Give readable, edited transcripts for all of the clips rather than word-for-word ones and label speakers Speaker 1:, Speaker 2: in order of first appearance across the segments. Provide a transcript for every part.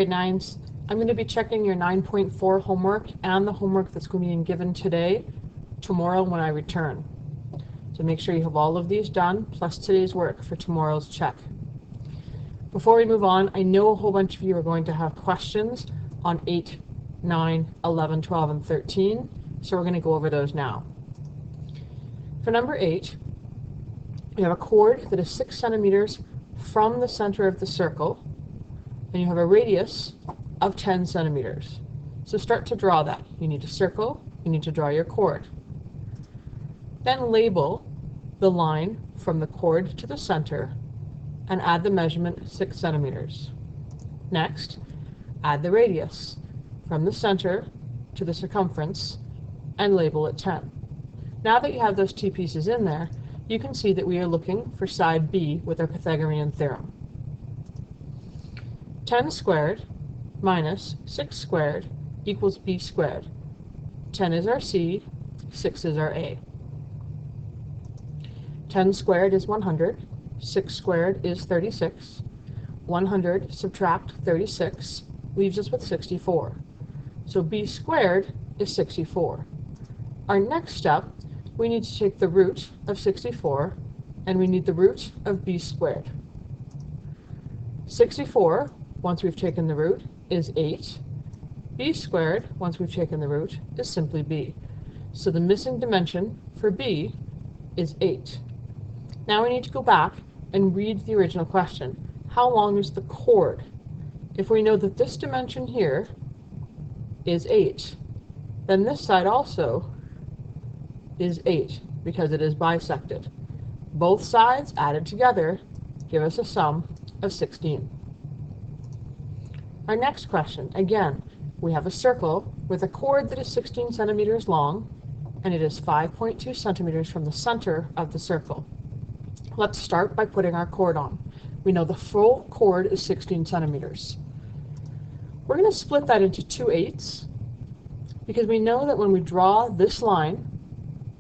Speaker 1: Grade 9s, I'm going to be checking your 9.4 homework and the homework that's going to be given today, tomorrow when I return. So make sure you have all of these done, plus today's work for tomorrow's check. Before we move on, I know a whole bunch of you are going to have questions on 8, 9, 11, 12, and 13, so we're going to go over those now. For number 8, you have a chord that is 6 centimeters from the center of the circle, and you have a radius of 10 centimeters. So start to draw that. You need a circle, you need to draw your chord. Then label the line from the chord to the center and add the measurement 6 centimeters. Next, add the radius from the center to the circumference and label it 10. Now that you have those two pieces in there, you can see that we are looking for side B with our Pythagorean theorem. 10 squared minus 6 squared equals B squared. 10 is our C, 6 is our A. 10 squared is 100, 6 squared is 36. 100 subtract 36 leaves us with 64. So B squared is 64. Our next step, we need to take the root of 64, and we need the root of B squared. 64, once we've taken the root, is 8. B squared, once we've taken the root, is simply B. So the missing dimension for B is 8. Now we need to go back and read the original question. How long is the chord? If we know that this dimension here is 8, then this side also is 8 because it is bisected. Both sides added together give us a sum of 16. Our next question, again, we have a circle with a chord that is 16 centimeters long, and it is 5.2 centimeters from the center of the circle. Let's start by putting our chord on. We know the full chord is 16 centimeters. We're going to split that into 2/8 because we know that when we draw this line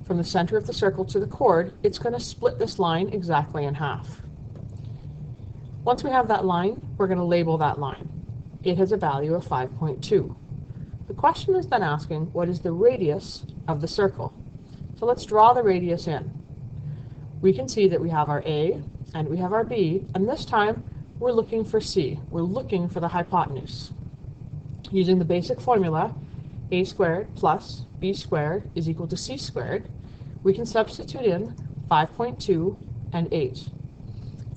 Speaker 1: from the center of the circle to the chord, it's going to split this line exactly in half. Once we have that line, we're going to label that line. It has a value of 5.2. The question is then asking, what is the radius of the circle? So let's draw the radius in. We can see that we have our A and we have our B, and this time we're looking for C. We're looking for the hypotenuse. Using the basic formula, A squared plus B squared is equal to C squared, we can substitute in 5.2 and 8.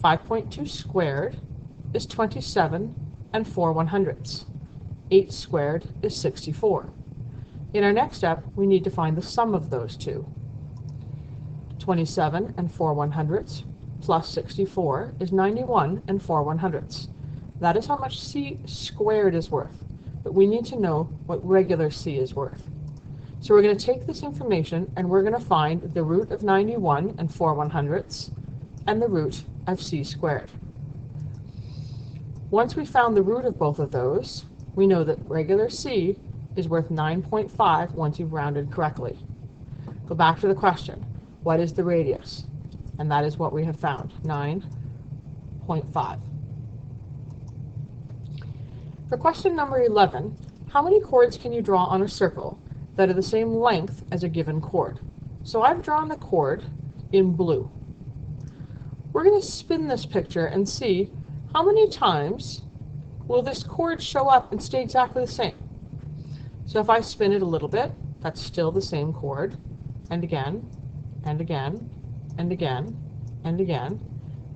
Speaker 1: 5.2 squared is 27 and 4/100ths. 8 squared is 64. In our next step, we need to find the sum of those two. 27 and 4/100ths plus 64 is 91 and 4/100ths. That is how much C squared is worth, but we need to know what regular C is worth. So we're going to take this information and we're going to find the root of 91 and 4/100ths and the root of C squared. Once we found the root of both of those, we know that regular C is worth 9.5 once you've rounded correctly. Go back to the question. What is the radius? And that is what we have found, 9.5. For question number 11, how many chords can you draw on a circle that are the same length as a given chord? So I've drawn the chord in blue. We're going to spin this picture and see how many times will this chord show up and stay exactly the same. So if I spin it a little bit, that's still the same chord, and again, and again, and again, and again.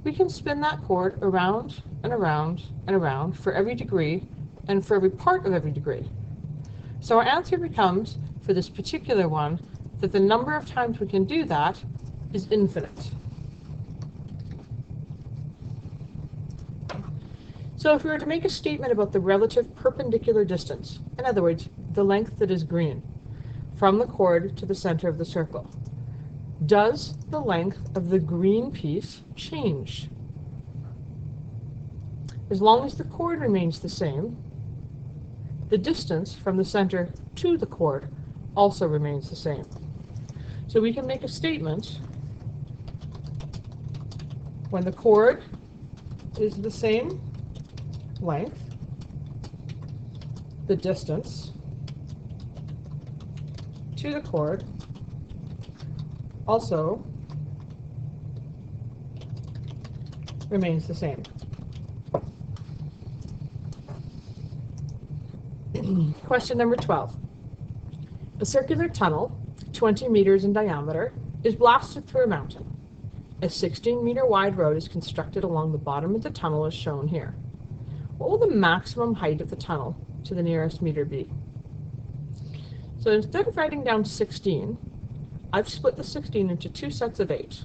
Speaker 1: We can spin that chord around and around and around for every degree and for every part of every degree. So our answer becomes, for this particular one, that the number of times we can do that is infinite. So if we were to make a statement about the relative perpendicular distance, in other words, the length that is green, from the chord to the center of the circle, does the length of the green piece change? As long as the chord remains the same, the distance from the center to the chord also remains the same. So we can make a statement when the chord is the same length the distance to the chord also remains the same. Question number 12. A circular tunnel, 20 meters in diameter, is blasted through a mountain. A 16-meter wide road is constructed along the bottom of the tunnel as shown here. What will the maximum height of the tunnel to the nearest meter be? So instead of writing down 16, I've split the 16 into two sets of 8,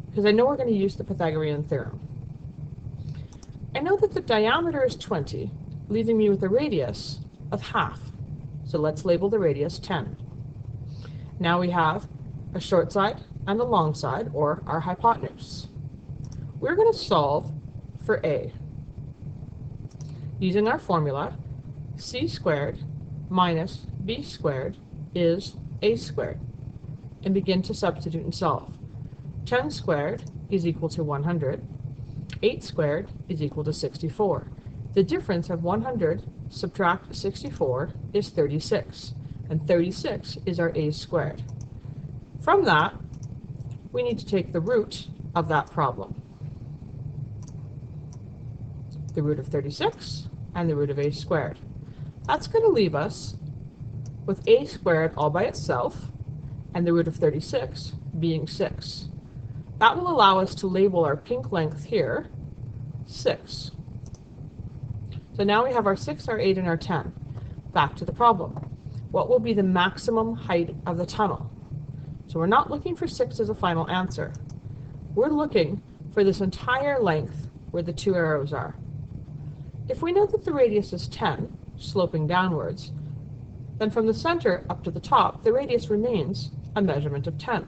Speaker 1: because I know we're going to use the Pythagorean Theorem. I know that the diameter is 20, leaving me with a radius of half. So let's label the radius 10. Now we have a short side and a long side, or our hypotenuse. We're going to solve for A. Using our formula, c squared minus b squared is a squared, and begin to substitute and solve. 10 squared is equal to 100. 8 squared is equal to 64. The difference of 100 subtract 64 is 36, and 36 is our a squared. From that, we need to take the root of that problem. The root of 36 and the root of a squared. That's going to leave us with a squared all by itself and the root of 36 being 6. That will allow us to label our pink length here 6. So now we have our 6, our 8, and our 10. Back to the problem. What will be the maximum height of the tunnel? So we're not looking for 6 as a final answer. We're looking for this entire length where the two arrows are. If we know that the radius is 10, sloping downwards, then from the center up to the top, the radius remains a measurement of 10.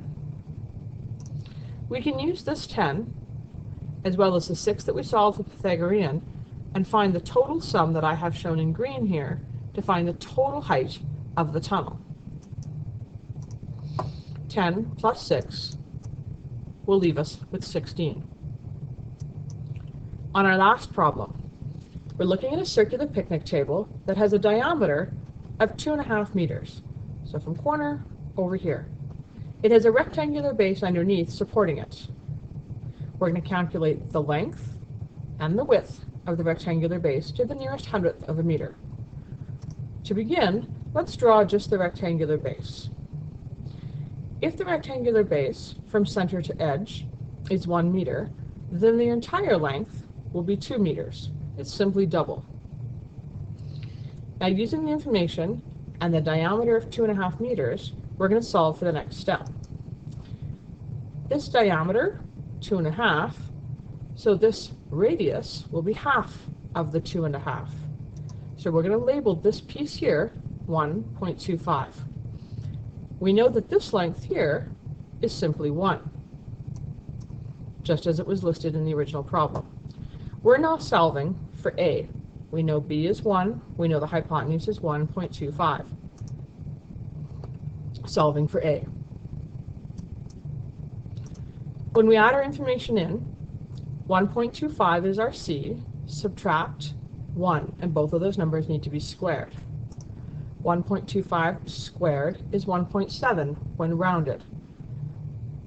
Speaker 1: We can use this 10, as well as the 6 that we solved with Pythagorean, and find the total sum that I have shown in green here to find the total height of the tunnel. 10 plus 6 will leave us with 16. On our last problem, we're looking at a circular picnic table that has a diameter of 2.5 meters. So from corner over here. It has a rectangular base underneath supporting it. We're going to calculate the length and the width of the rectangular base to the nearest hundredth of a meter. To begin, let's draw just the rectangular base. If the rectangular base from center to edge is 1 meter, then the entire length will be 2 meters. It's simply double. Now, using the information and the diameter of 2.5 meters, we're going to solve for the next step. This diameter, 2.5, so this radius will be half of the 2.5. So we're going to label this piece here 1.25. We know that this length here is simply 1, just as it was listed in the original problem. We're now solving for A. We know B is 1. We know the hypotenuse is 1.25. Solving for A. When we add our information in, 1.25 is our C, subtract 1, and both of those numbers need to be squared. 1.25 squared is 1.7 when rounded.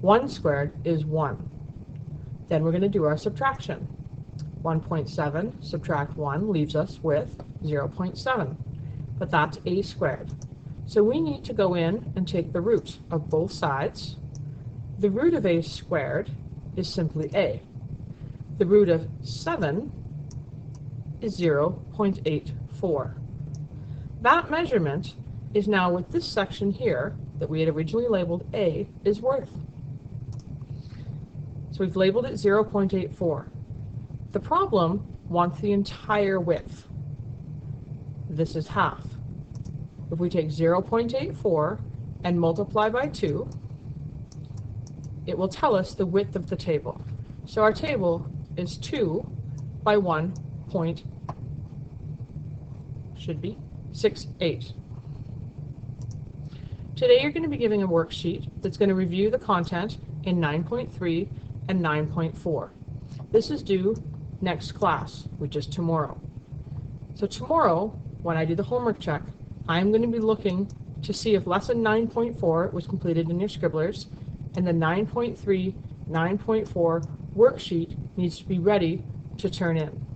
Speaker 1: 1 squared is 1. Then we're going to do our subtraction. 1.7 subtract 1 leaves us with 0.7, but that's a squared. So we need to go in and take the root of both sides. The root of a squared is simply a. The root of 7 is 0.84. That measurement is now what this section here that we had originally labeled A is worth. So we've labeled it 0.84. The problem wants the entire width. This is half. If we take 0.84 and multiply by 2, it will tell us the width of the table. So our table is 2 by 1.68. Today you're going to be giving a worksheet that's going to review the content in 9.3 and 9.4. This is due next class, which is tomorrow. So tomorrow when I do the homework check, I'm going to be looking to see if lesson 9.4 was completed in your scribblers, and the 9.3, 9.4 worksheet needs to be ready to turn in.